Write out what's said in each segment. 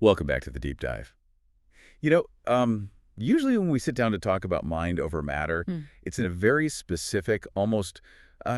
Welcome back to the deep dive. You know, usually when we sit down to talk about mind over matter, Hmm. it's in a very specific, almost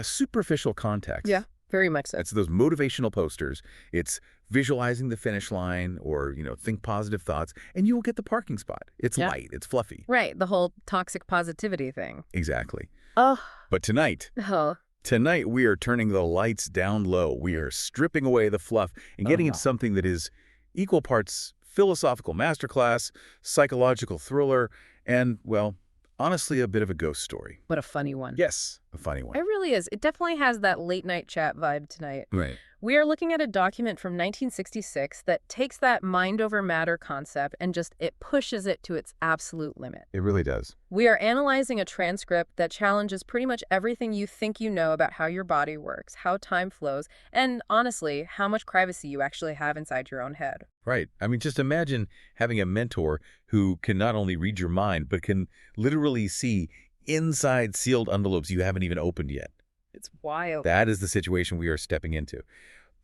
superficial context. Yeah, very much so. It's those motivational posters. It's visualizing the finish line or, think positive thoughts, and you will get the parking spot. It's Yeah. light. It's fluffy. Right, the whole toxic positivity thing. Exactly. Oh, But oh, tonight we are turning the lights down low. We are stripping away the fluff and oh getting into no. something that is equal parts philosophical masterclass, psychological thriller, and, well, honestly, a bit of a ghost story. What a funny one. Yes, a funny one. It really is. It definitely has that late night chat vibe tonight. Right. We are looking at a document from 1966 that takes that mind over matter concept and it pushes it to its absolute limit. It really does. We are analyzing a transcript that challenges pretty much everything you think you know about how your body works, how time flows, and honestly, how much privacy you actually have inside your own head. Right. I mean, just imagine having a mentor who can not only read your mind, but can literally see inside sealed envelopes you haven't even opened yet. It's wild. That is the situation we are stepping into.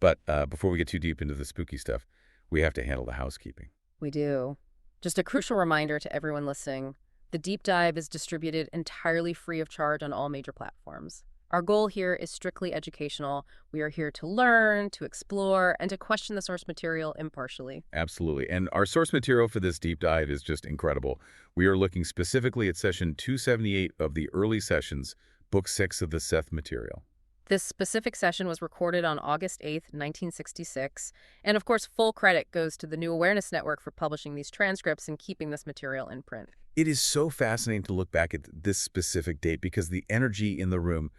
But before we get too deep into the spooky stuff, we have to handle the housekeeping. We do. Just a crucial reminder to everyone listening, the deep dive is distributed entirely free of charge on all major platforms. Our goal here is strictly educational. We are here to learn, to explore, and to question the source material impartially. Absolutely. And our source material for this deep dive is just incredible. We are looking specifically at session 278 of the early sessions, book 6 of the Seth Material. This specific session was recorded on August 8th, 1966, and of course full credit goes to the New Awareness Network for publishing these transcripts and keeping this material in print. It is so fascinating to look back at this specific date because the energy in the room,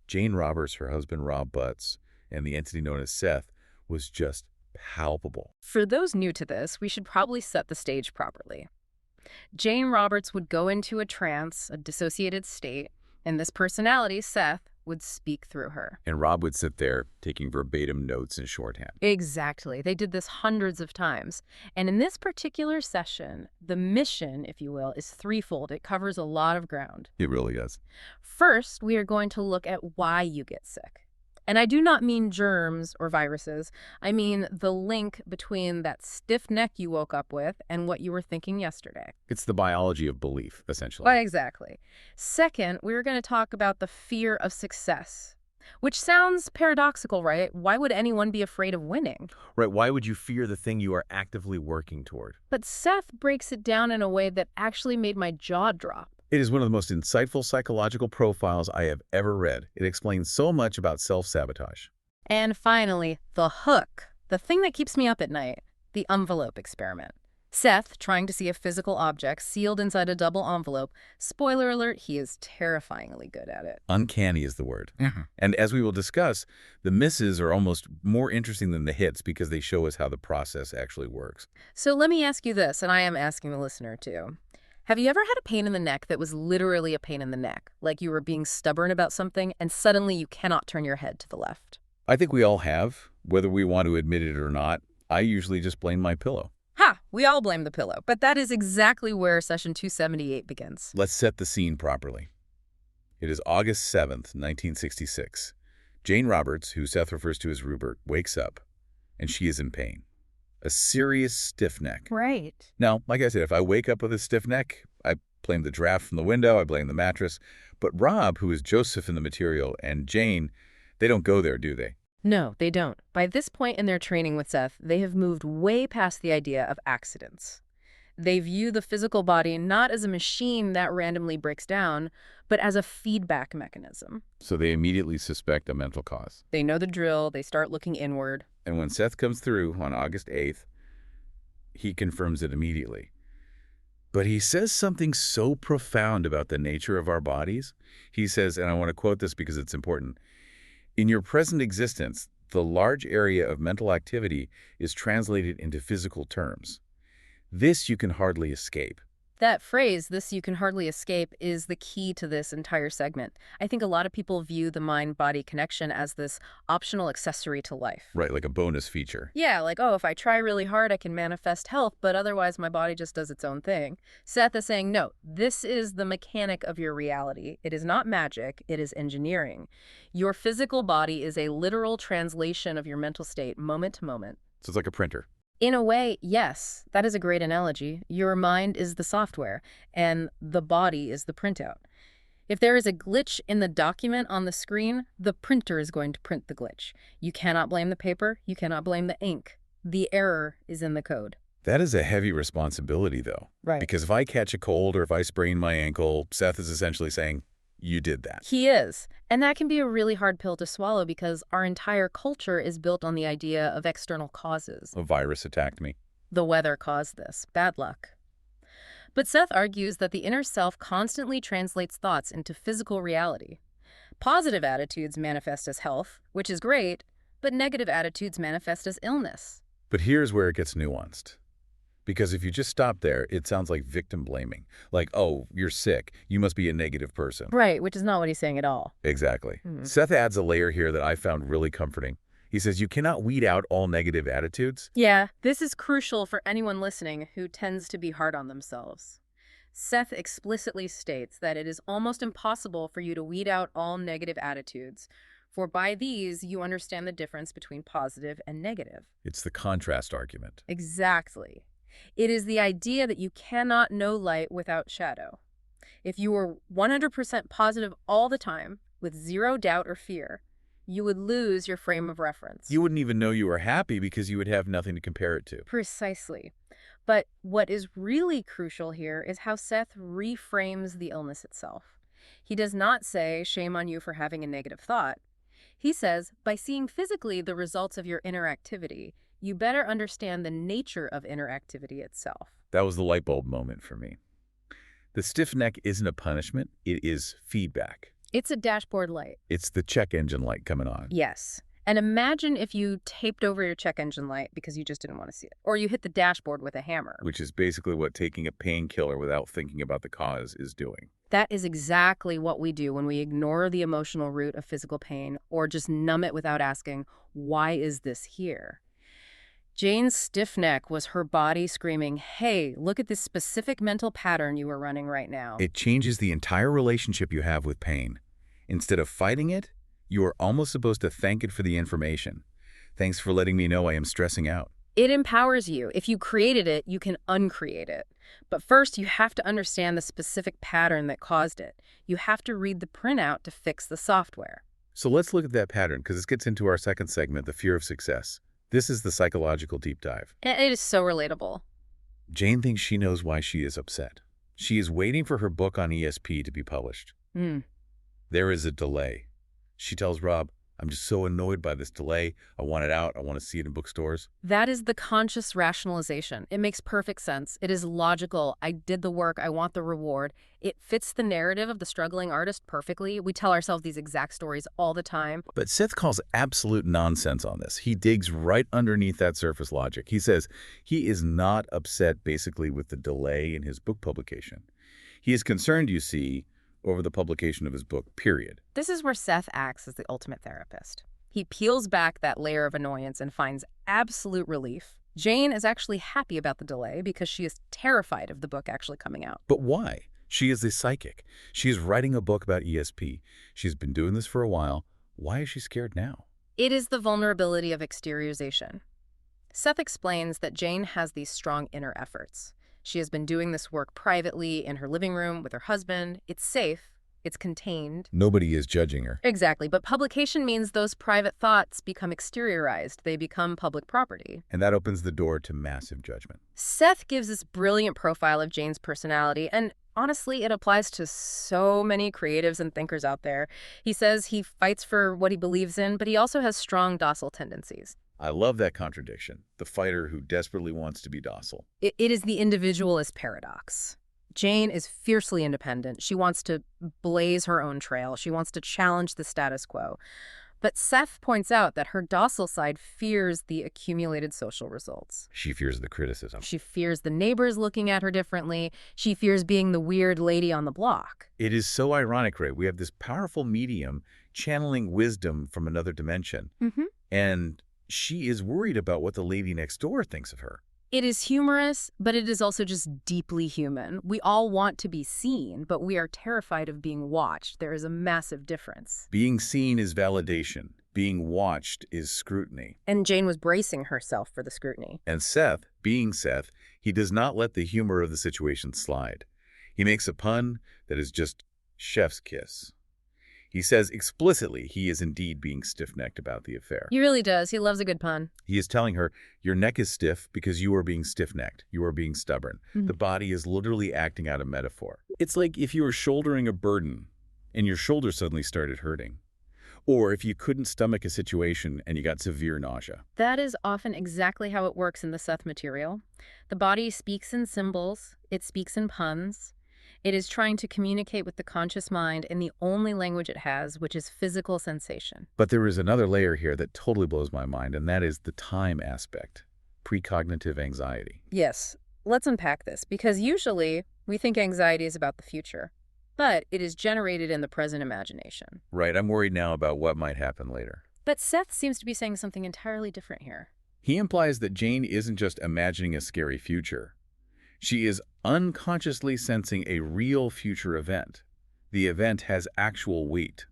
Jane Roberts, her husband Rob Butts, and the entity known as Seth, was just palpable. For those new to this, we should probably set the stage properly. Jane Roberts would go into a trance, a dissociated state, and this personality, Seth, would speak through her. And Rob would sit there taking verbatim notes in shorthand. Exactly. They did this hundreds of times. And in this particular session, the mission, if you will, is threefold. It covers a lot of ground. It really does. First, we are going to look at why you get sick. And I do not mean germs or viruses. I mean the link between that stiff neck you woke up with and what you were thinking yesterday. It's the biology of belief, essentially. Why exactly? Second, we're going to talk about the fear of success, which sounds paradoxical, right? Why would anyone be afraid of winning? Right, why would you fear the thing you are actively working toward? But Seth breaks it down in a way that actually made my jaw drop. It is one of the most insightful psychological profiles I have ever read. It explains so much about self-sabotage. And finally, the hook, the thing that keeps me up at night, the envelope experiment. Seth, trying to see a physical object sealed inside a double envelope. Spoiler alert, he is terrifyingly good at it. Uncanny is the word. And as we will discuss, the misses are almost more interesting than the hits because they show us how the process actually works. So let me ask you this, and I am asking the listener too. Have you ever had a pain in the neck that was literally a pain in the neck? Like you were being stubborn about something and suddenly you cannot turn your head to the left? I think we all have, whether we want to admit it or not. I usually just blame my pillow. Ha! We all blame the pillow. But that is exactly where session 278 begins. Let's set the scene properly. It is August 7th, 1966. Jane Roberts, who Seth refers to as Ruburt, wakes up, and she is in pain. A serious stiff neck. Right. Now, like I said, if I wake up with a stiff neck, I blame the draft from the window, I blame the mattress. But Rob, who is Joseph in the material, and Jane, they don't go there, do they? No, they don't. By this point in their training with Seth, they have moved way past the idea of accidents. They view the physical body not as a machine that randomly breaks down, but as a feedback mechanism. So they immediately suspect a mental cause. They know the drill, they start looking inward. And when Seth comes through on August 8th, he confirms it immediately. But he says something so profound about the nature of our bodies. He says, and I want to quote this because it's important, "In your present existence, the large area of mental activity is translated into physical terms. This you can hardly escape." That phrase, "this you can hardly escape," is the key to this entire segment. I think a lot of people view the mind-body connection as this optional accessory to life. Right, like a bonus feature. Yeah, like, oh, if I try really hard, I can manifest health, but otherwise my body just does its own thing. Seth is saying, no, this is the mechanic of your reality. It is not magic, it is engineering. Your physical body is a literal translation of your mental state, moment to moment. So it's like a printer. In a way, yes, that is a great analogy. Your mind is the software, and the body is the printout. If there is a glitch in the document on the screen, the printer is going to print the glitch. You cannot blame the paper, you cannot blame the ink. The error is in the code. That is a heavy responsibility, though. Right. Because if I catch a cold or if I sprain my ankle, Seth is essentially saying, you did that. He is. And that can be a really hard pill to swallow because our entire culture is built on the idea of external causes. A virus attacked me. The weather caused this. Bad luck. But Seth argues that the inner self constantly translates thoughts into physical reality. Positive attitudes manifest as health, which is great, but negative attitudes manifest as illness. But here's where it gets nuanced. Because if you just stop there, it sounds like victim blaming. Like, oh, you're sick. You must be a negative person. Right, which is not what he's saying at all. Exactly. Seth adds a layer here that I found really comforting. He says you cannot weed out all negative attitudes. Yeah, this is crucial for anyone listening who tends to be hard on themselves. Seth explicitly states that it is almost impossible for you to weed out all negative attitudes, for by these you understand the difference between positive and negative. It's the contrast argument. Exactly. It is the idea that you cannot know light without shadow. If you were 100% positive all the time, with zero doubt or fear, you would lose your frame of reference. You wouldn't even know you were happy because you would have nothing to compare it to. Precisely. But what is really crucial here is how Seth reframes the illness itself. He does not say, shame on you for having a negative thought. He says, by seeing physically the results of your inner activity, you better understand the nature of inner activity itself. That was the light bulb moment for me. The stiff neck isn't a punishment, it is feedback. It's a dashboard light. It's the check engine light coming on. Yes. And imagine if you taped over your check engine light because you just didn't want to see it. Or you hit the dashboard with a hammer. Which is basically what taking a painkiller without thinking about the cause is doing. That is exactly what we do when we ignore the emotional root of physical pain or just numb it without asking, why is this here? Jane's stiff neck was her body screaming, hey, look at this specific mental pattern you are running right now. It changes the entire relationship you have with pain. Instead of fighting it, you are almost supposed to thank it for the information. Thanks for letting me know I am stressing out. It empowers you. If you created it, you can uncreate it. But first, you have to understand the specific pattern that caused it. You have to read the printout to fix the software. So let's look at that pattern because this gets into our second segment, the fear of success. This is the psychological deep dive. It is so relatable. Jane thinks she knows why she is upset. She is waiting for her book on ESP to be published. There is a delay. She tells Rob, I'm just so annoyed by this delay. I want it out. I want to see it in bookstores. That is the conscious rationalization. It makes perfect sense. It is logical. I did the work. I want the reward. It fits the narrative of the struggling artist perfectly. We tell ourselves these exact stories all the time. But Seth calls absolute nonsense on this. He digs right underneath that surface logic. He says he is not upset basically with the delay in his book publication. He is concerned, you see, over the publication of his book, period. This is where Seth acts as the ultimate therapist. He peels back that layer of annoyance and finds absolute relief. Jane is actually happy about the delay because she is terrified of the book actually coming out. But why? She is a psychic. She is writing a book about ESP. She's been doing this for a while. Why is she scared now? It is the vulnerability of exteriorization. Seth explains that Jane has these strong inner efforts. She has been doing this work privately in her living room with her husband. It's safe. It's contained. Nobody is judging her. Exactly. But publication means those private thoughts become exteriorized. They become public property. And that opens the door to massive judgment. Seth gives this brilliant profile of Jane's personality, and honestly, it applies to so many creatives and thinkers out there. He says he fights for what he believes in, but he also has strong docile tendencies. I love that contradiction. The fighter who desperately wants to be docile. It is the individualist paradox. Jane is fiercely independent. She wants to blaze her own trail. She wants to challenge the status quo. But Seth points out that her docile side fears the accumulated social results. She fears the criticism. She fears the neighbors looking at her differently. She fears being the weird lady on the block. It is so ironic, right? We have this powerful medium channeling wisdom from another dimension. And she is worried about what the lady next door thinks of her. It is humorous, but it is also just deeply human. We all want to be seen, but we are terrified of being watched. There is a massive difference. Being seen is validation. Being watched is scrutiny. And Jane was bracing herself for the scrutiny. And Seth, being Seth, he does not let the humor of the situation slide. He makes a pun that is just chef's kiss. He says explicitly he is indeed being stiff-necked about the affair. He really does. He loves a good pun. He is telling her, your neck is stiff because you are being stiff-necked. You are being stubborn. Mhm. The body is literally acting out a metaphor. It's like if you were shouldering a burden and your shoulder suddenly started hurting. Or if you couldn't stomach a situation and you got severe nausea. That is often exactly how it works in the Seth Material. The body speaks in symbols. It speaks in puns. It is trying to communicate with the conscious mind in the only language it has, which is physical sensation. But there is another layer here that totally blows my mind, and that is the time aspect. Precognitive anxiety. Yes, let's unpack this, because usually we think anxiety is about the future, but it is generated in the present imagination. Right, I'm worried now about what might happen later. But Seth seems to be saying something entirely different here. He implies that Jane isn't just imagining a scary future. She is unconsciously sensing a real future event. The event has actual weight.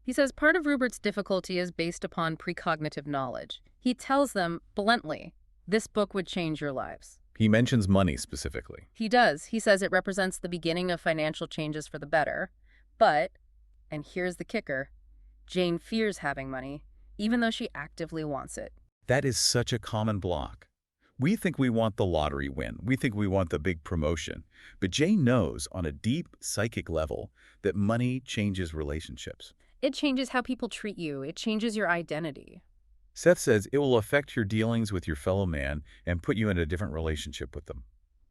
He says part of Rubert's difficulty is based upon precognitive knowledge. He tells them bluntly, this book would change your lives. He mentions money specifically. He does. He says it represents the beginning of financial changes for the better. But, and here's the kicker, Jane fears having money, even though she actively wants it. That is such a common block. We think we want the lottery win. We think we want the big promotion. But Jane knows on a deep psychic level that money changes relationships. It changes how people treat you. It changes your identity. Seth says it will affect your dealings with your fellow man and put you in a different relationship with them.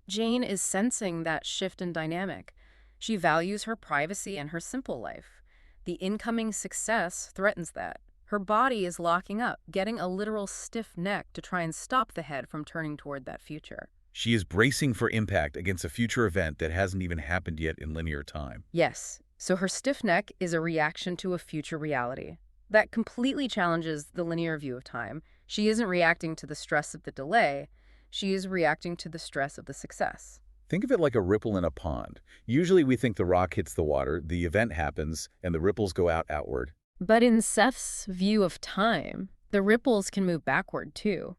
Jane is sensing that shift in dynamic. She values her privacy and her simple life. The incoming success threatens that. Her body is locking up, getting a literal stiff neck to try and stop the head from turning toward that future. She is bracing for impact against a future event that hasn't even happened yet in linear time. Yes, so her stiff neck is a reaction to a future reality. That completely challenges the linear view of time. She isn't reacting to the stress of the delay. She is reacting to the stress of the success. Think of it like a ripple in a pond. Usually we think the rock hits the water, the event happens, and the ripples go outward. But in Seth's view of time, the ripples can move backward too.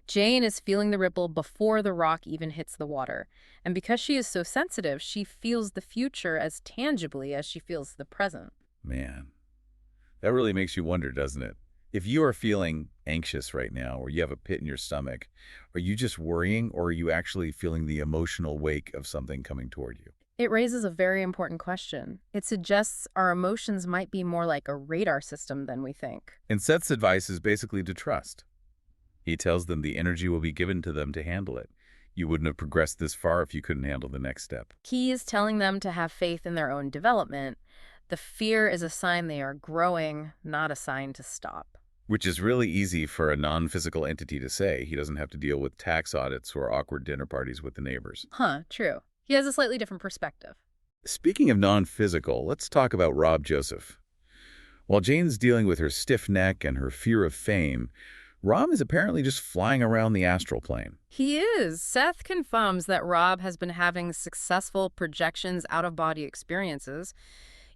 Jane is feeling the ripple before the rock even hits the water. And because she is so sensitive, she feels the future as tangibly as she feels the present. Man, that really makes you wonder, doesn't it? If you are feeling anxious right now, or you have a pit in your stomach, are you just worrying, or are you actually feeling the emotional wake of something coming toward you? It raises a very important question. It suggests our emotions might be more like a radar system than we think. And Seth's advice is basically to trust. He tells them the energy will be given to them to handle it. You wouldn't have progressed this far if you couldn't handle the next step. He is telling them to have faith in their own development. The fear is a sign they are growing, not a sign to stop. Which is really easy for a non-physical entity to say. He doesn't have to deal with tax audits or awkward dinner parties with the neighbors. True. He has a slightly different perspective. Speaking of non-physical, let's talk about Rob Joseph. While Jane's dealing with her stiff neck and her fear of fame, Rob is apparently just flying around the astral plane. He is. Seth confirms that Rob has been having successful projections out-of-body experiences,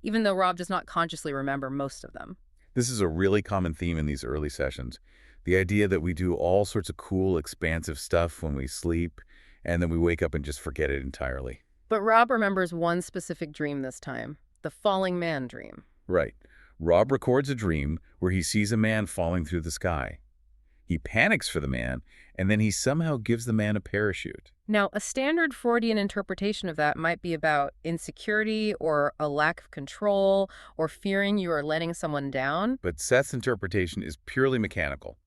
even though Rob does not consciously remember most of them. This is a really common theme in these early sessions. The idea that we do all sorts of cool, expansive stuff when we sleep, and then we wake up and just forget it entirely. But Rob remembers one specific dream this time, the falling man dream. Right. Rob records a dream where he sees a man falling through the sky. He panics for the man, and then he somehow gives the man a parachute. Now, a standard Freudian interpretation of that might be about insecurity or a lack of control or fearing you are letting someone down. But Seth's interpretation is purely mechanical.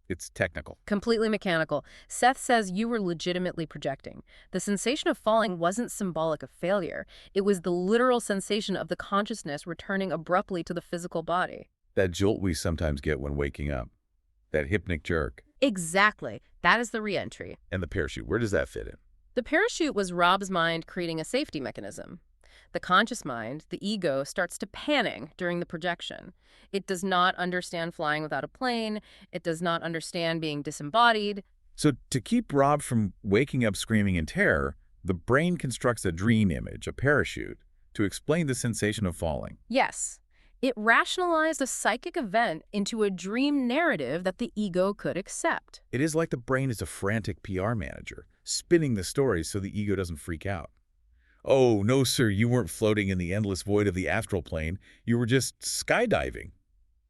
It's technical. Completely mechanical. Seth says you were legitimately projecting. The sensation of falling wasn't symbolic of failure. It was the literal sensation of the consciousness returning abruptly to the physical body. That jolt we sometimes get when waking up. That hypnic jerk. Exactly. That is the re-entry. And the parachute, where does that fit in? The parachute was Rob's mind creating a safety mechanism. The conscious mind, the ego, starts to panic during the projection. It does not understand flying without a plane. It does not understand being disembodied. So to keep Rob from waking up screaming in terror, the brain constructs a dream image, a parachute, to explain the sensation of falling. Yes. It rationalized a psychic event into a dream narrative that the ego could accept. It is like the brain is a frantic PR manager, spinning the stories so the ego doesn't freak out. Oh, no, sir, you weren't floating in the endless void of the astral plane. You were just skydiving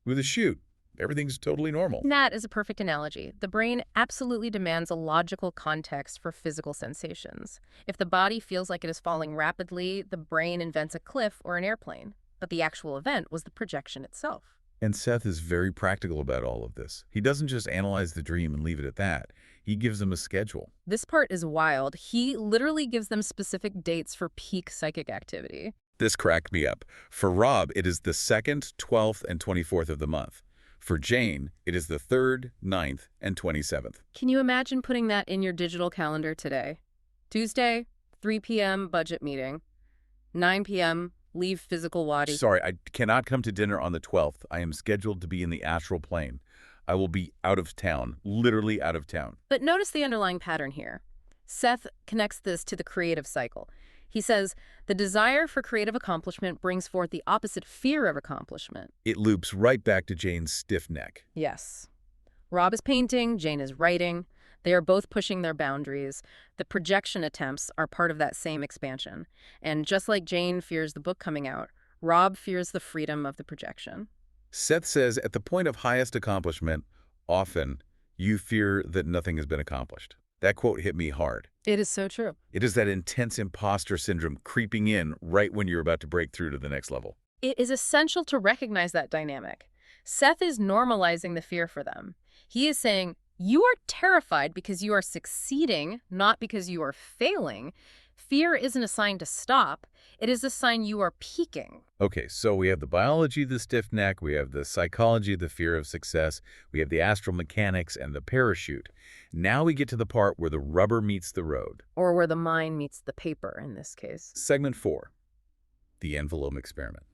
with a chute. Everything's totally normal. That is a perfect analogy. The brain absolutely demands a logical context for physical sensations. If the body feels like it is falling rapidly, the brain invents a cliff or an airplane. But the actual event was the projection itself. And Seth is very practical about all of this. He doesn't just analyze the dream and leave it at that. He gives them a schedule. This part is wild. He literally gives them specific dates for peak psychic activity. This cracked me up. For Rob, it is the 2nd, 12th, and 24th of the month. For Jane, it is the 3rd, 9th, and 27th. Can you imagine putting that in your digital calendar today? Tuesday, 3 p.m. budget meeting. 9 p.m. leave physical body. Sorry, I cannot come to dinner on the 12th. I am scheduled to be in the astral plane. I will be out of town, literally out of town. But notice the underlying pattern here. Seth connects this to the creative cycle. He says, the desire for creative accomplishment brings forth the opposite fear of accomplishment. It loops right back to Jane's stiff neck. Yes. Rob is painting, Jane is writing. They are both pushing their boundaries. The projection attempts are part of that same expansion. And just like Jane fears the book coming out, Rob fears the freedom of the projection. Seth says at the point of highest accomplishment, often you fear that nothing has been accomplished. That quote hit me hard. It is so true. It is that intense imposter syndrome creeping in right when you're about to break through to the next level. It is essential to recognize that dynamic. Seth is normalizing the fear for them. He is saying, you are terrified because you are succeeding, not because you are failing. Fear isn't a sign to stop. It is a sign you are peaking. Okay, so we have the biology of the stiff neck, we have the psychology of the fear of success, we have the astral mechanics and the parachute. Now we get to the part where the rubber meets the road. Or where the mind meets the paper in this case. Segment 4, the envelope experiment.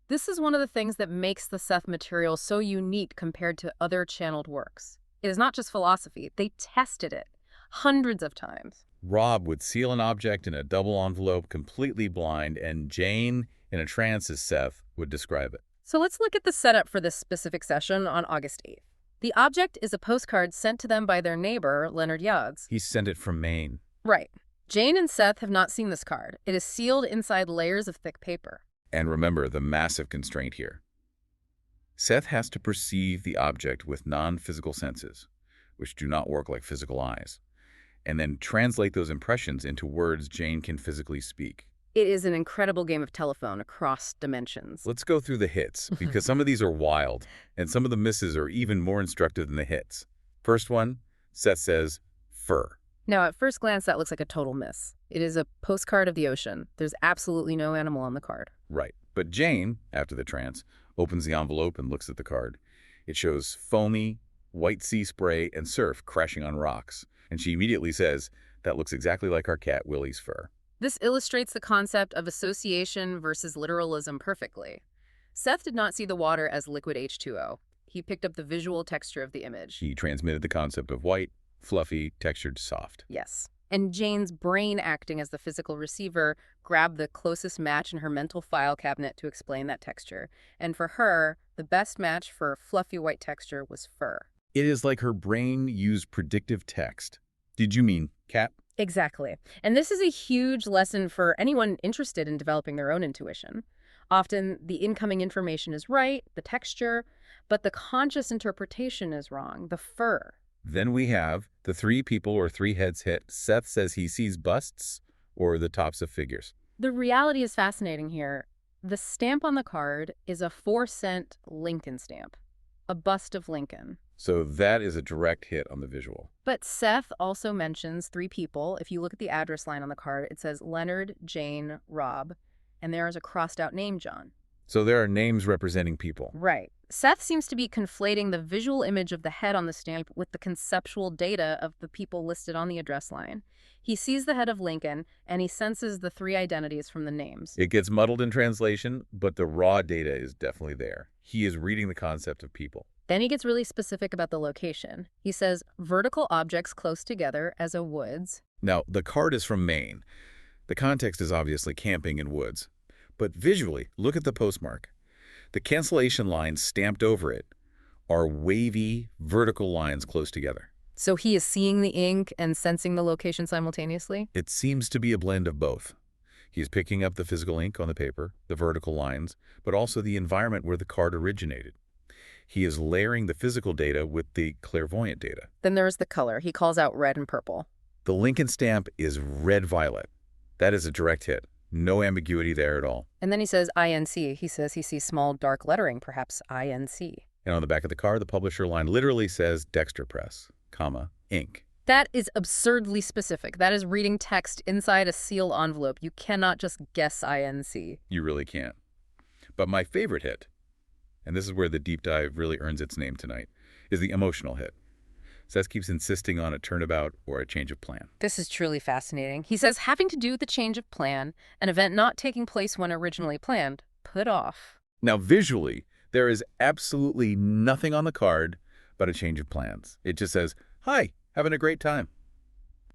This is one of the things that makes the Seth Material so unique compared to other channeled works. It is not just philosophy. They tested it hundreds of times. Rob would seal an object in a double envelope completely blind, and Jane, in a trance as Seth, would describe it. So let's look at the setup for this specific session on August 8th. The object is a postcard sent to them by their neighbor, Leonard Yogs. He sent it from Maine. Right. Jane and Seth have not seen this card. It is sealed inside layers of thick paper. And remember the massive constraint here. Seth has to perceive the object with non-physical senses, which do not work like physical eyes, and then translate those impressions into words Jane can physically speak. It is an incredible game of telephone across dimensions. Let's go through the hits, because some of these are wild, and some of the misses are even more instructive than the hits. First one, Seth says, fur. Now, at first glance, that looks like a total miss. It is a postcard of the ocean. There's absolutely no animal on the card. Right. But Jane, after the trance, opens the envelope and looks at the card. It shows foamy, white sea spray and surf crashing on rocks. And she immediately says, that looks exactly like our cat Willie's fur. This illustrates the concept of association versus literalism perfectly. Seth did not see the water as liquid H2O. He picked up the visual texture of the image. He transmitted the concept of white, fluffy, textured, soft. Yes. And Jane's brain, acting as the physical receiver, grabbed the closest match in her mental file cabinet to explain that texture. And for her, the best match for fluffy white texture was fur. It is like her brain used predictive text. Did you mean cat? Exactly. And this is a huge lesson for anyone interested in developing their own intuition. Often, the incoming information is right, the texture, but the conscious interpretation is wrong, the fur. Then we have the three people or three heads hit. Seth says he sees busts or the tops of figures. The reality is fascinating here. The stamp on the card is a 4-cent Lincoln stamp, a bust of Lincoln. So that is a direct hit on the visual. But Seth also mentions three people. If you look at the address line on the card, it says Leonard, Jane, Rob, and there is a crossed out name, John. So there are names representing people. Right. Seth seems to be conflating the visual image of the head on the stamp with the conceptual data of the people listed on the address line. He sees the head of Lincoln, and he senses the three identities from the names. It gets muddled in translation, but the raw data is definitely there. He is reading the concept of people. Then he gets really specific about the location. He says, vertical objects close together as a woods. Now, the card is from Maine. The context is obviously camping in woods. But visually, look at the postmark. The cancellation lines stamped over it are wavy, vertical lines close together. So he is seeing the ink and sensing the location simultaneously? It seems to be a blend of both. He's picking up the physical ink on the paper, the vertical lines, but also the environment where the card originated. He is layering the physical data with the clairvoyant data. Then there's the color. He calls out red and purple. The Lincoln stamp is red-violet. That is a direct hit. No ambiguity there at all. And then he says INC. He says he sees small dark lettering, perhaps INC. And on the back of the card, the publisher line literally says Dexter Press, comma, ink. That is absurdly specific. That is reading text inside a sealed envelope. You cannot just guess INC. You really can't. But my favorite hit, and this is where the deep dive really earns its name tonight, is the emotional hit. Seth keeps insisting on a turnabout or a change of plan. This is truly fascinating. He says having to do with the change of plan, an event not taking place when originally planned, put off. Now, visually, there is absolutely nothing on the card but a change of plans. It just says, "Hi, having a great time."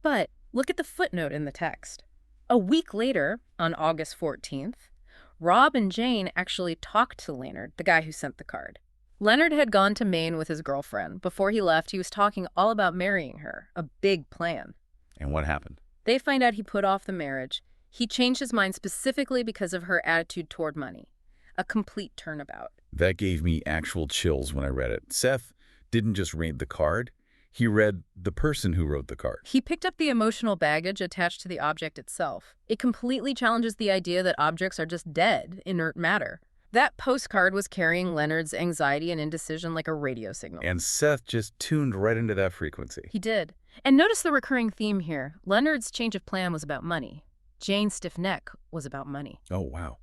But look at the footnote in the text. A week later, on August 14th, Rob and Jane actually talked to Leonard, the guy who sent the card. Leonard had gone to Maine with his girlfriend. Before he left, he was talking all about marrying her, a big plan. And what happened? They find out he put off the marriage. He changed his mind specifically because of her attitude toward money. A complete turnabout. That gave me actual chills when I read it. Seth didn't just read the card. He read the person who wrote the card. He picked up the emotional baggage attached to the object itself. It completely challenges the idea that objects are just dead, inert matter. That postcard was carrying Leonard's anxiety and indecision like a radio signal. And Seth just tuned right into that frequency. He did. And notice the recurring theme here. Leonard's change of plan was about money. Jane's stiff neck was about money. Oh, wow.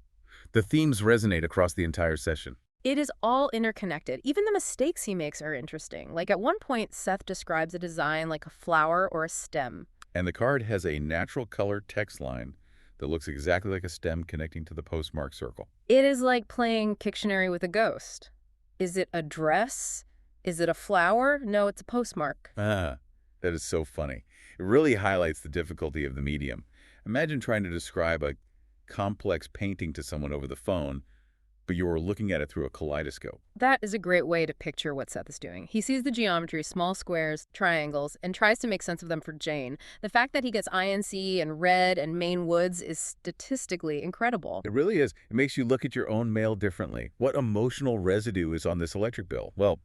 The themes resonate across the entire session. It is all interconnected. Even the mistakes he makes are interesting. Like at one point, Seth describes a design like a flower or a stem. And the card has a natural color text line that looks exactly like a stem connecting to the postmark circle. It is like playing Pictionary with a ghost. Is it a dress? Is it a flower? No, it's a postmark. Ah, that is so funny. It really highlights the difficulty of the medium. Imagine trying to describe a complex painting to someone over the phone, but you're looking at it through a kaleidoscope. That is a great way to picture what Seth is doing. He sees the geometry, small squares, triangles, and tries to make sense of them for Jane. The fact that he gets INC and red and Maine woods is statistically incredible. It really is. It makes you look at your own mail differently. What emotional residue is on this electric bill? Well,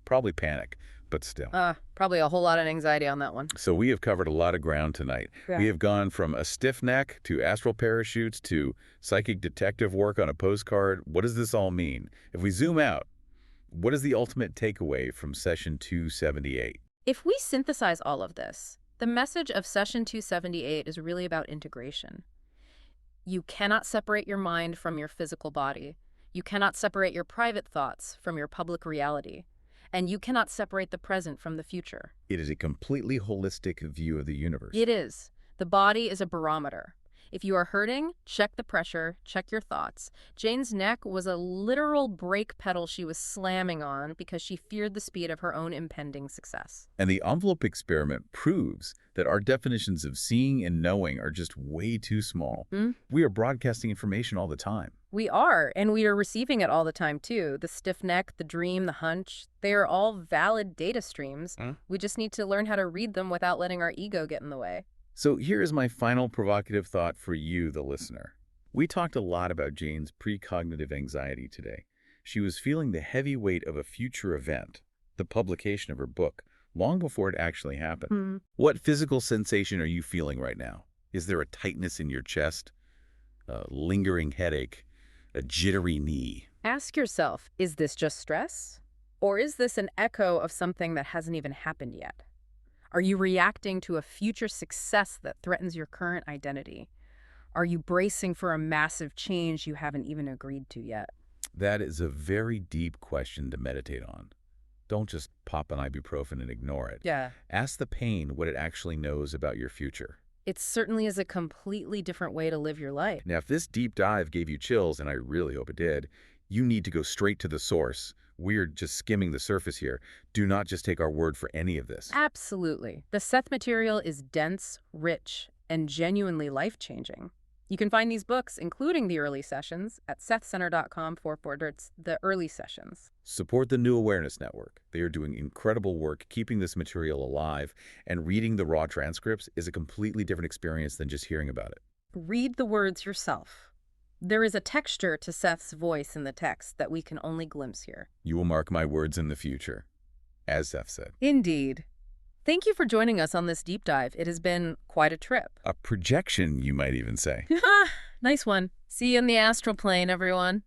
probably panic, but still. Probably a whole lot of anxiety on that one. So we have covered a lot of ground tonight. Yeah. We have gone from a stiff neck to astral parachutes to psychic detective work on a postcard. What does this all mean? If we zoom out, what is the ultimate takeaway from session 278? If we synthesize all of this, the message of session 278 is really about integration. You cannot separate your mind from your physical body. You cannot separate your private thoughts from your public reality. And you cannot separate the present from the future. It is a completely holistic view of the universe. It is. The body is a barometer. If you are hurting, check the pressure, check your thoughts. Jane's neck was a literal brake pedal she was slamming on because she feared the speed of her own impending success. And the envelope experiment proves that our definitions of seeing and knowing are just way too small. We are broadcasting information all the time. We are, and we are receiving it all the time, too. The stiff neck, the dream, the hunch, they are all valid data streams. We just need to learn how to read them without letting our ego get in the way. So here is my final provocative thought for you, the listener. We talked a lot about Jane's precognitive anxiety today. She was feeling the heavy weight of a future event, the publication of her book, long before it actually happened. What physical sensation are you feeling right now? Is there a tightness in your chest, a lingering headache, a jittery knee? Ask yourself, is this just stress? Or is this an echo of something that hasn't even happened yet? Are you reacting to a future success that threatens your current identity? Are you bracing for a massive change you haven't even agreed to yet? That is a very deep question to meditate on. Don't just pop an ibuprofen and ignore it. Yeah. Ask the pain what it actually knows about your future. It certainly is a completely different way to live your life. Now, if this deep dive gave you chills, and I really hope it did, you need to go straight to the source. We're just skimming the surface here. Do not just take our word for any of this. Absolutely. The Seth material is dense, rich, and genuinely life-changing. You can find these books, including the early sessions, at sethcenter.com/the early sessions. Support the New Awareness Network. They are doing incredible work keeping this material alive, and reading the raw transcripts is a completely different experience than just hearing about it. Read the words yourself. There is a texture to Seth's voice in the text that we can only glimpse here. You will mark my words in the future, as Seth said. Indeed. Thank you for joining us on this deep dive. It has been quite a trip. A projection, you might even say. Nice one. See you in the astral plane, everyone.